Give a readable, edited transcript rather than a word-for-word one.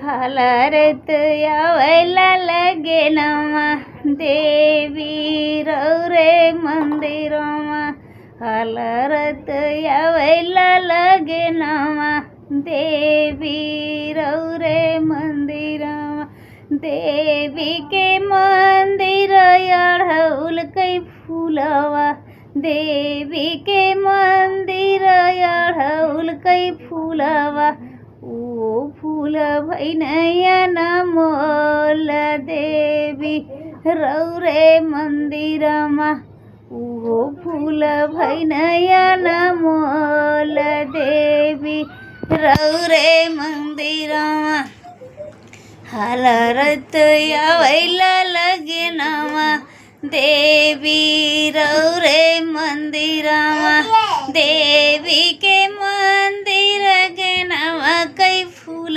हलरत यावैला लगे नमा देवी रौरे मंदिरमा हलरत यावैला लगे नमा देवी रौरे मंदिरमा देवी के मंदिर अढ़ौल कई फूलवा देवी के मंदिर अढ़ौल कई फूलवा ओ फूल भैनैया मोल देवी रौरे मंदिरमा ओ फूल भैनैया मोल देवी रौरे मंदिरमा हलरत यावैला लगे नमा देवी रौरे मंदिरमा देवी के मंदिर के नवा कई फूल